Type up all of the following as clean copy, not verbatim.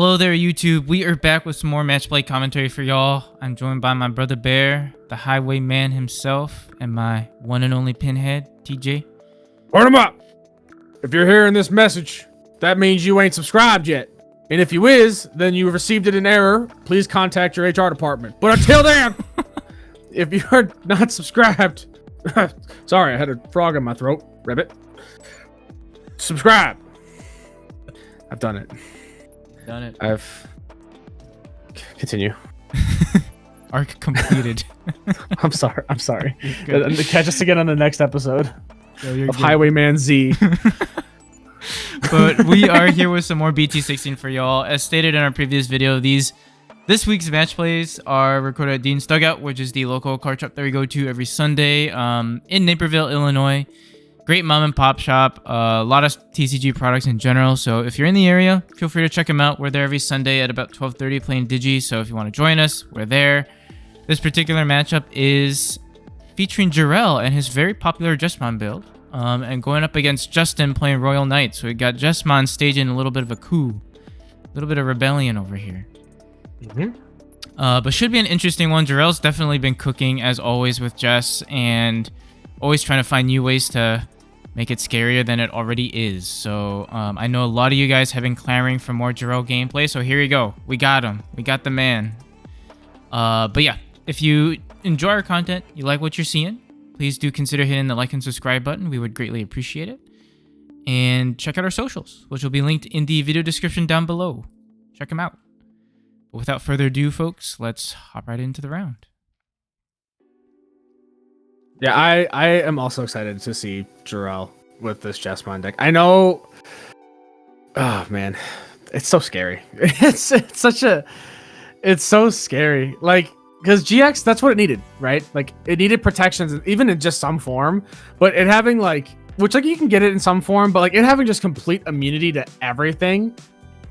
Hello there, YouTube. We are back with some more Matchplay commentary for y'all. I'm joined by my brother Bear, the highwayman himself, and my one and only pinhead, TJ. Turn them up! If you're hearing this message, that means you ain't subscribed yet. And if you is, then you received it in error. Please contact your HR department. But until then, if you are not subscribed, sorry, I had a frog in my throat. Ribbit. Subscribe. I've done it. Done it. I've... Continue. Arc completed. I'm sorry. Catch us again on the next episode of good. Highwayman Z. But we are here with some more BT-16 for y'all. As stated in our previous video, this week's match plays are recorded at Dean's Dugout, which is the local car shop that we go to every Sunday in Naperville, Illinois. Great mom and pop shop, a lot of TCG products in general. So if you're in the area, feel free to check them out. We're there every Sunday at about 12:30 playing Digi. So if you want to join us, we're there. This particular matchup is featuring Jorel and his very popular Jesmon build. And going up against Justin playing Royal Knight. So we got Jesmon staging a little bit of a coup. A little bit of rebellion over here. But should be an interesting one. Jorel's definitely been cooking as always with Jess. And always trying to find new ways to make it scarier than it already is. So I know a lot of you guys have been clamoring for more Jorel gameplay. So here we go. We got him. We got the man. But yeah, if you enjoy our content, you like what you're seeing, please do consider hitting the like and subscribe button. We would greatly appreciate it. And check out our socials, which will be linked in the video description down below. Check them out. But without further ado, folks, let's hop right into the round. Yeah, I am also excited to see Jorel with this Jesmon deck. I know... Oh, man. It's so scary. It's so scary. Like... Because GX, that's what it needed, right? Like, it needed protections, even in just some form. But it having, like... Which, like, you can get it in some form, but, like, it having just complete immunity to everything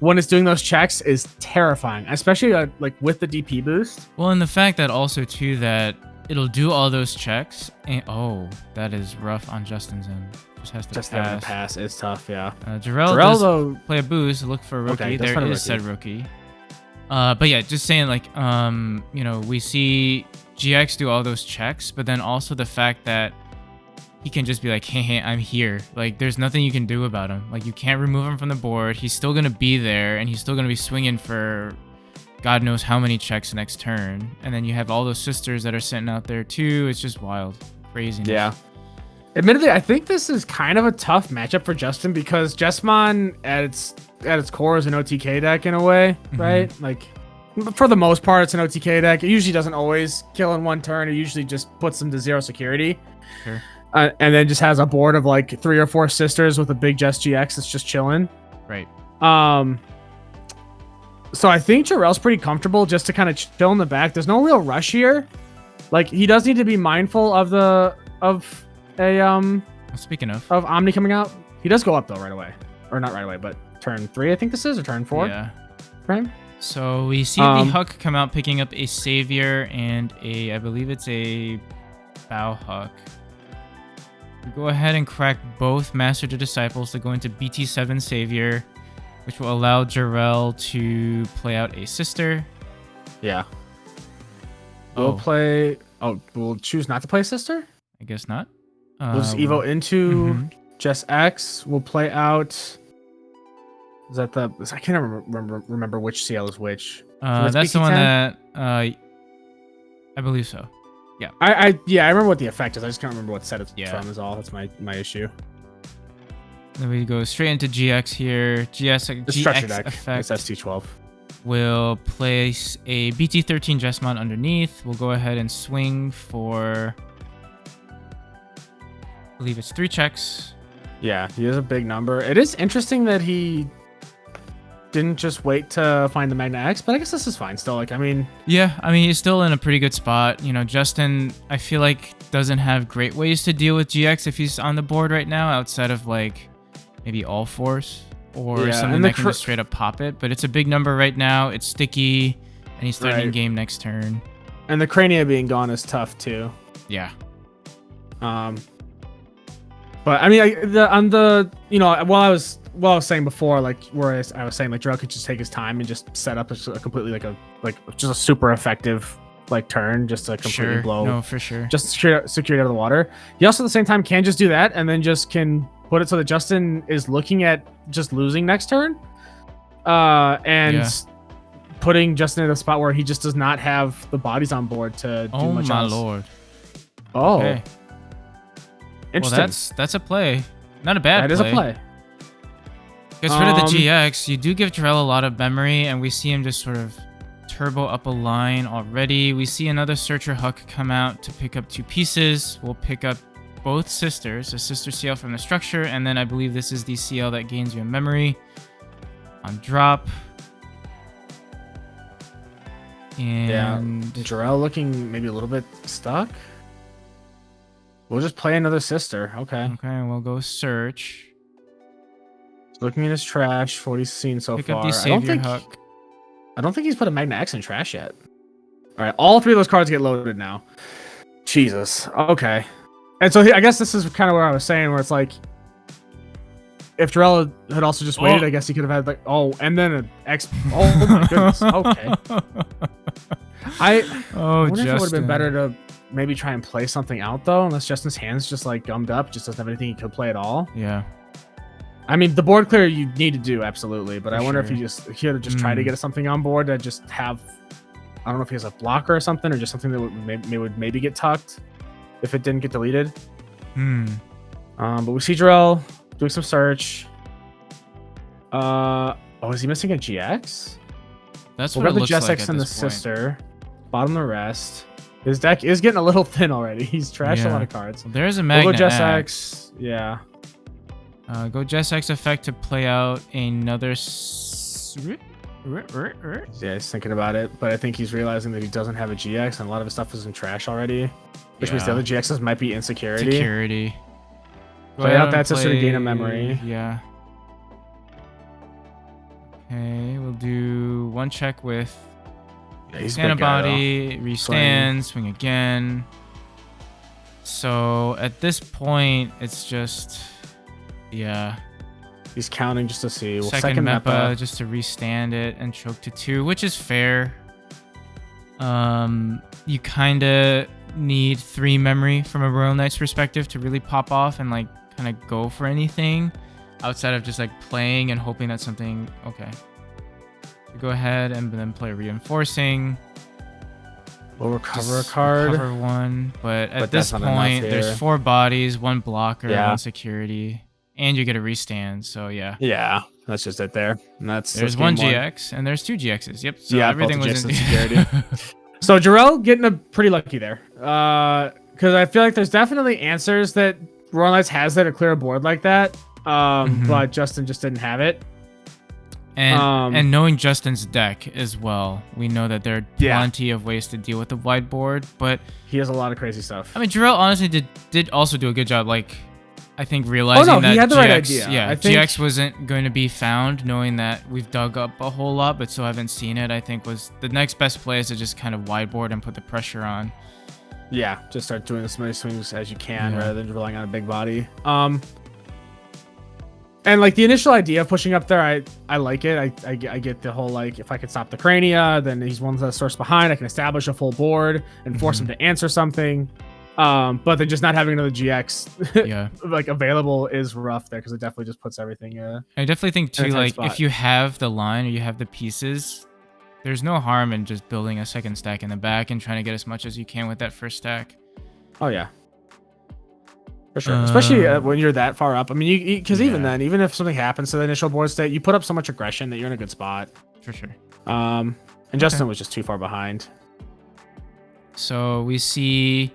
when it's doing those checks is terrifying. Especially, like, with the DP boost. Well, and the fact that also, too, that it'll do all those checks. And, oh, that is rough on Justin's end. Just has to just pass. having to pass is tough, yeah. Jorel does though, play a boost. Look for a rookie. Okay, there is said rookie. But yeah, just saying, like, you know, we see GX do all those checks, but then also the fact that he can just be like, hey, I'm here. Like, there's nothing you can do about him. Like, you can't remove him from the board. He's still going to be there, and he's still going to be swinging for God knows how many checks next turn. And then you have all those sisters that are sitting out there, too. It's just wild. Craziness. Yeah. Admittedly, I think this is kind of a tough matchup for Justin because Jesmon at its core is an OTK deck in a way, right? Like, for the most part, it's an OTK deck. It usually doesn't always kill in one turn. It usually just puts them to 0 security. Sure. And then just has a board of like 3 or 4 sisters with a big Jess GX that's just chilling. Right. So I think Jorel's pretty comfortable just to kind of chill in the back. There's no real rush here. Like, he does need to be mindful of Speaking of Omni coming out. He does go up though right away. Or not right away, but turn 3 I think this is, or turn 4. Yeah. Right? So we see the Huck come out picking up a Savior and I believe it's a Bow Huck. We go ahead and crack both Master to Disciples to go into BT-7 Savior, which will allow Jorel to play out a Sister. Yeah. We'll choose not to play Sister? I guess not. We'll just Evo into Jess X. We'll play out... Is that the... I can't remember which CL is which. That's BT-10? the one that... I believe so. Yeah. I remember what the effect is. I just can't remember what set it's from is all. That's my issue. Then we go straight into GX here. GX deck. Effect. It's ST12. We'll place a BT-13 Jesmon underneath. We'll go ahead and swing for... I believe it's 3 checks. Yeah, he is a big number. It is interesting that he didn't just wait to find the Magna X, but I guess this is fine still. Like, I mean... Yeah, I mean, he's still in a pretty good spot. You know, Justin, I feel like, doesn't have great ways to deal with GX if he's on the board right now, outside of, like, maybe All Force or something that can just straight up pop it. But it's a big number right now. It's sticky, and he's starting game next turn. And the Crania being gone is tough, too. Yeah. But, I mean, while what I was saying before, like where I was saying like Jorel could just take his time and just set up a completely just a super effective like turn just to completely blow. No, for sure. Just secure it out of the water. He also at the same time can just do that and then just can put it so that Justin is looking at just losing next turn. Putting Justin in a spot where he just does not have the bodies on board to do much else. Oh my lord. Oh. Okay. Interesting. Well, that's a play. Not a bad play. That is a play. Gets rid of the GX. You do give Jorel a lot of memory, and we see him just sort of turbo up a line already. We see another Searcher Huck come out to pick up 2 pieces. We'll pick up both sisters, a sister CL from the structure, and then I believe this is the CL that gains you a memory on drop. And Jorel looking maybe a little bit stuck. We'll just play another sister. Okay, we'll go search. Looking at his trash, for what he's seen so Pick far. up the Savior Huck. I don't think he's put a Magna X in trash yet. All right, all 3 of those cards get loaded now. Jesus. Okay. And so I guess this is kind of where I was saying, where it's like, if Jorel had also just waited, I guess he could have had like, and then an X. Oh my goodness. Okay. I wonder if it would have been better to maybe try and play something out though, unless Justin's hand's just like gummed up, just doesn't have anything he could play at all. Yeah. I mean, the board clear you need to do absolutely, but I wonder if he would just try to get something on board that just have. I don't know if he has a blocker or something, or just something that would maybe get tucked if it didn't get deleted. But we see Jorel doing some search. Is he missing a GX? That's we'll what it the looks GX like and the sister. Bottom the rest. His deck is getting a little thin already. He's trashed a lot of cards. There's a Magna We'll go X. Yeah. Go Jesx effect to play out another. Yeah, he's thinking about it, but I think he's realizing that he doesn't have a GX, and a lot of his stuff is in trash already, which means the other GXs might be insecurity. Play out that sister to gain a memory. Yeah. Okay, we'll do 1 check with antibody, restand, swing again. So at this point, it's just, he's counting just to see. Well, second Mepa just to restand it and choke to 2, which is fair. You kind of need 3 memory from a Royal Knight's perspective to really pop off and like kind of go for anything outside of just like playing and hoping that something. Okay, so go ahead and then play reinforcing. We'll recover a card. Recover 1, but at this point, there's 4 bodies, 1 blocker, 1 security, and you get a restand. So yeah, that's just it there. And there's 1 GX and there's 2 GXs. Yep. So everything was in security. So Jorel getting a pretty lucky there, because I feel like there's definitely answers that Royal Knights has that to clear a board like that, but Justin just didn't have it. And knowing Justin's deck as well, we know that there are plenty of ways to deal with the wide board, but he has a lot of crazy stuff. I mean, Jorel honestly did also do a good job, like I think realizing that he had the GX, right idea. Yeah, GX wasn't going to be found, knowing that we've dug up a whole lot, but still haven't seen it. I think was the next best play is to just kind of wideboard and put the pressure on. Yeah, just start doing as many swings as you can rather than relying on a big body. And like the initial idea of pushing up there, I like it. I get the whole like if I can stop the Crania, then he's one of the source behind. I can establish a full board and force him to answer something. But then just not having another GX like available is rough there because it definitely just puts everything. I definitely think too, like if you have the line or you have the pieces, there's no harm in just building a second stack in the back and trying to get as much as you can with that first stack. Oh yeah. For sure, especially when you're that far up. I mean, because even then, even if something happens to the initial board state, you put up so much aggression that you're in a good spot. For sure. And Justin was just too far behind. So we see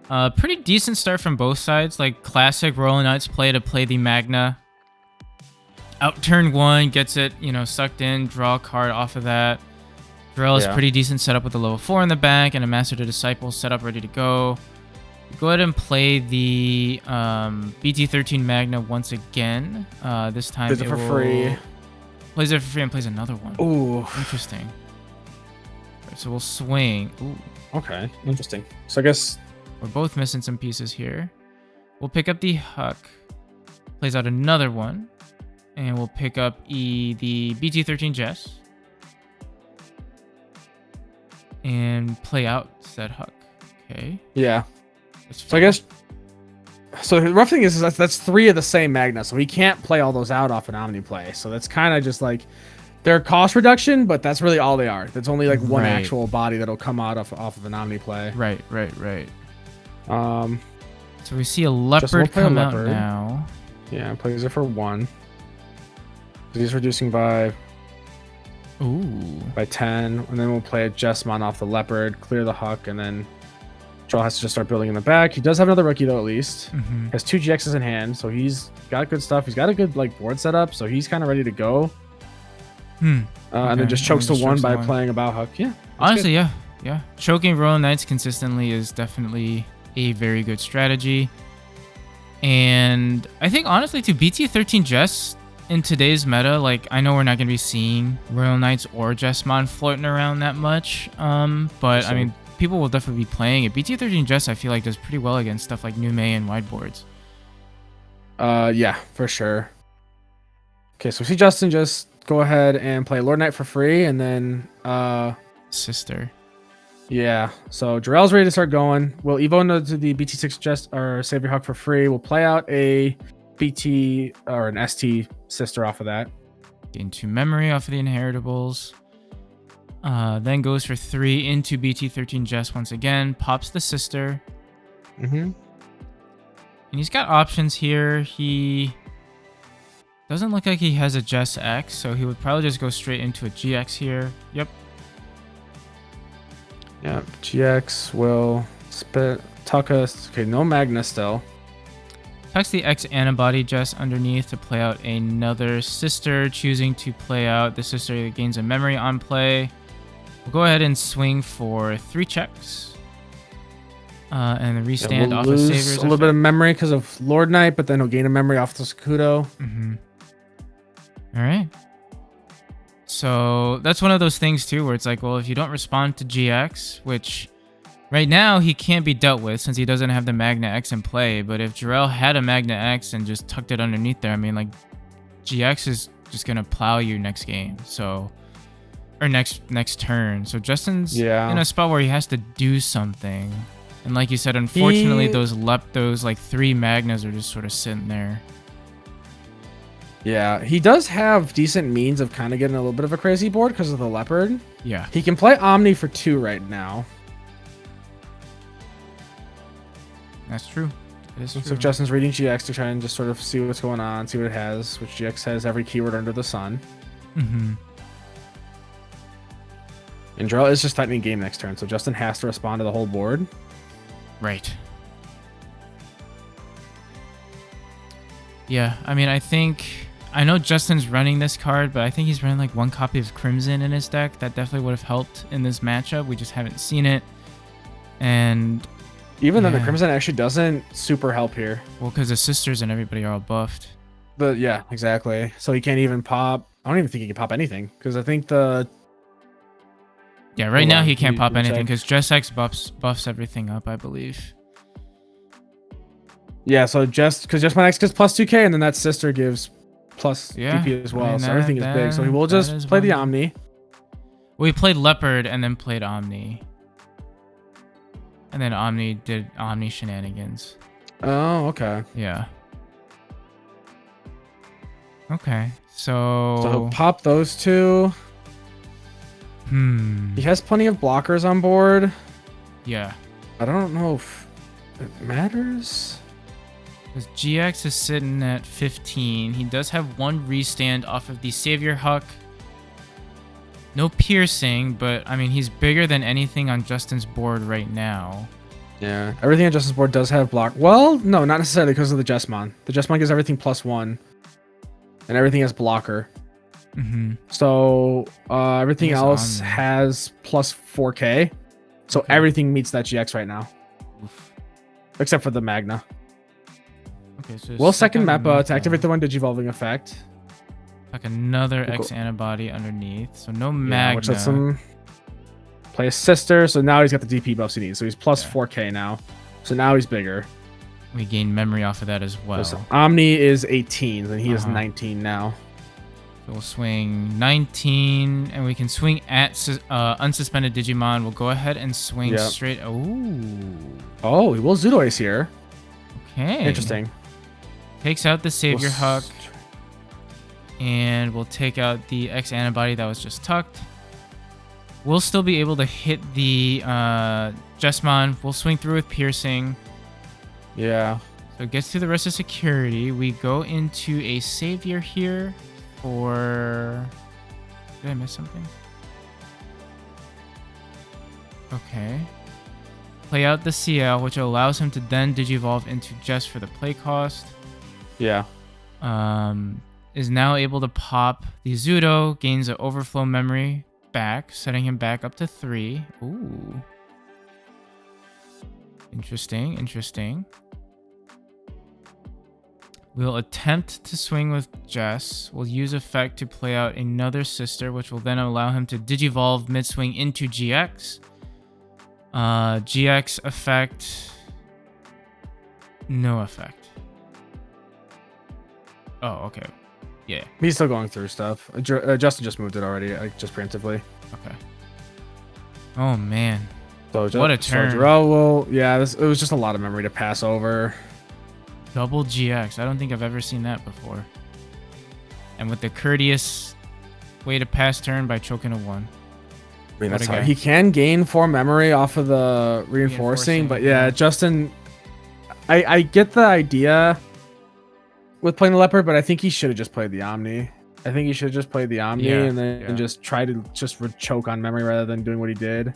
a pretty decent start from both sides. Like classic Royal Knights play to play the Magna. Out turn 1, gets it, sucked in, draw a card off of that. Jorel is pretty decent setup with a level 4 in the back and a Master to Disciple set up ready to go. Go ahead and play the BT-16 Magna once again. This time plays it for free. Plays it for free and plays another one. Ooh, interesting. Right, so we'll swing. Ooh. Okay, interesting. So I guess we're both missing some pieces here. We'll pick up the Huck. Plays out another one, And we'll pick up the BT-13 Jess. And play out said Huck. Okay. Yeah. So I guess. So the rough thing is that's 3 of the same Magna, so he can't play all those out off an Omni play. So that's kind of just like they're cost reduction, but that's really all they are. That's only like one actual body that'll come out off of an Omni play. Right. So we see a we'll leopard play a come out leopard. now. Yeah, plays it for 1. He's reducing by Ooh. 10, and then we'll play a Jesmon off the leopard, clear the Huck, and then Jorel has to just start building in the back. He does have another rookie though, at least. Has 2 GXs in hand, so he's got good stuff. He's got a good like board setup, so he's kind of ready to go. And then just chokes to 1 by playing a Bow Huck. Yeah. Honestly, yeah. Choking Royal Knights consistently is definitely a very good strategy. And I think honestly to BT-13 Jess in today's meta, like I know we're not gonna be seeing Royal Knights or Jesmon floating around that much. But I mean people will definitely be playing it. BT-13 Jess I feel like does pretty well against stuff like Nume and Wideboards. Yeah, for sure. Okay, so we see Justin just go ahead and play Lord Knight for free, and then Sister. Yeah, so Jorel's ready to start going. We'll evo into the BT-6 Jess or Savior Huck for free. We'll play out a BT or an ST sister off of that. Gain 2 memory off of the inheritables. Then goes for 3 into BT-13 Jess once again. Pops the sister. And he's got options here. He doesn't look like he has a Jess X, so he would probably just go straight into a GX here. Yep. Yeah, GX will spit tuck us. Okay, no Magna still. Tucks the X antibody Jess underneath to play out another sister, choosing to play out the sister that gains a memory on play. We'll go ahead and swing for 3 checks. And the restand we'll off lose of Savior's a little bit of memory because of Lord Knight, but then he'll gain a memory off the Sakudo. All right. So that's one of those things too, where it's like, well, if you don't respond to GX, which right now he can't be dealt with since he doesn't have the Magna X in play. But if Jorel had a Magna X and just tucked it underneath there, I mean, like GX is just gonna plow you next game. So, or next turn. So Justin's in a spot where he has to do something. And like you said, unfortunately, those like 3 Magnas are just sort of sitting there. Yeah, he does have decent means of kind of getting a little bit of a crazy board because of the leopard. Yeah. He can play Omni for 2 right now. That's true. It is true. So Justin's reading GX to try and just sort of see what's going on, see what it has, which GX has every keyword under the sun. And Jorel is just tightening game next turn, so Justin has to respond to the whole board. Right. Yeah, I mean, I know Justin's running this card, but I think he's running like 1 copy of Crimson in his deck. That definitely would have helped in this matchup. We just haven't seen it. And even then, the Crimson actually doesn't super help here. Well, because the sisters and everybody are all buffed. But yeah, exactly. So he can't even pop. I don't even think he can pop anything because I think the. Yeah, right now he can't pop anything because Jess X buffs everything up, I believe. Yeah, so because Jesmon X gives plus 2k, and then that sister gives plus DP as well. I mean, so everything is big. So he will just play the Omni. We played Leopard and then played Omni. And then Omni did Omni shenanigans. Oh, okay. Yeah. Okay, so he'll pop those 2. He has plenty of blockers on board. Yeah. I don't know if it matters. Because GX is sitting at 15. He does have 1 restand off of the Savior Huck. No piercing, but I mean, he's bigger than anything on Justin's board right now. Yeah, everything on Justin's board does have block. Well, no, not necessarily because of the Jesmon. The Jesmon gives everything +1, and everything has blocker. So everything else has plus 4k. So everything meets that GX right now. Except for the Magna. Okay, so we'll second map to activate the 1 Digivolving effect. Like another X antibody underneath. So no Magna. Which lets him play a sister. So now he's got the DP buffs he needs. So he's plus 4k now. So now he's bigger. We gain memory off of that as well. So Omni is 18, and he is 19 now. So we'll swing 19, and we can swing at unsuspended Digimon. We'll go ahead and swing straight. Oh, we will Zudo Ace here. Okay. Interesting. Takes out the Savior Huck. And we'll take out the X antibody that was just tucked. We'll still be able to hit the Jesmon. We'll swing through with Piercing. Yeah. So it gets through the rest of security. We go into a Savior here for... Did I miss something? Okay. Play out the CL, which allows him to then Digivolve into Jess for the play cost. Yeah. Is now able to pop the Zudo, gains an overflow memory back, setting him back up to 3. Ooh. Interesting. We'll attempt to swing with Jess. We'll use effect to play out another sister, which will then allow him to Digivolve mid-swing into GX. GX effect. No effect. Oh, okay. Yeah. He's still going through stuff. Justin just moved it already, just preemptively. Okay. Oh, man. So what a turn. Jorel will... Yeah, it was just a lot of memory to pass over. Double GX. I don't think I've ever seen that before. And with the courteous way to pass turn by choking a 1. I mean, that's how he can gain 4 memory off of the reinforcing, but yeah, Justin... I get the idea with playing the Leopard, but I think he should have just played the Omni. I think he should have just played the Omni and then just try to choke on memory rather than doing what he did.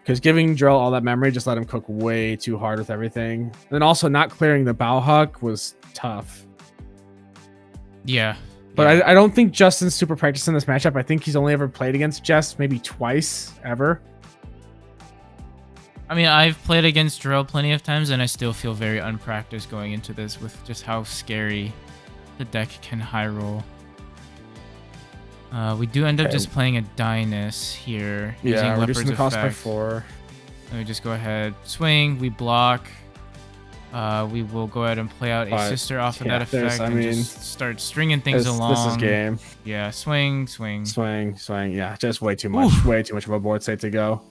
Because giving Jorel all that memory just let him cook way too hard with everything. And then also not clearing the Bow Huck was tough. Yeah. But I don't think Justin's super practiced in this matchup. I think he's only ever played against Jess maybe twice ever. I mean, I've played against Jorel plenty of times, and I still feel very unpracticed going into this with just how scary the deck can high roll. We do end up just playing a Dynus here. Yeah, using reducing the Leopard's cost by effect. 4. Let me just go ahead, swing, we block. We will go ahead and play out a sister off of that effect and just start stringing things along. This is game. Yeah, swing. Yeah, just way too much. Oof. Way too much of a board state to go.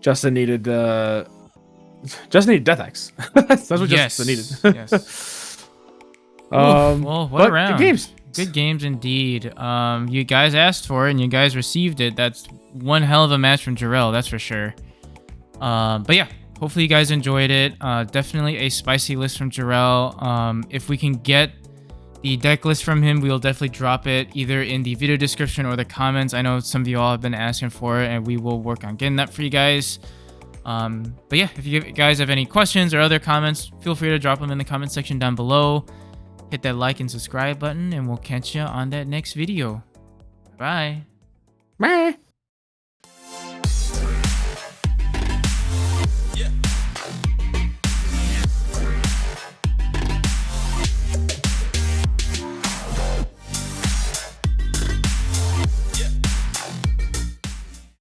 Justin needed Death X. That's what Justin needed. Yes. Well, what a round. Good games. Good games indeed. You guys asked for it and you guys received it. That's one hell of a match from Jorel, that's for sure. But yeah, hopefully you guys enjoyed it. Definitely a spicy list from Jorel. If we can get the deck list from him, we will definitely drop it either in the video description or the comments. I know some of you all have been asking for it, and we will work on getting that for you guys. But yeah, if you guys have any questions or other comments, feel free to drop them in the comment section down below. Hit that like and subscribe button, and we'll catch you on that next video. Bye. Bye.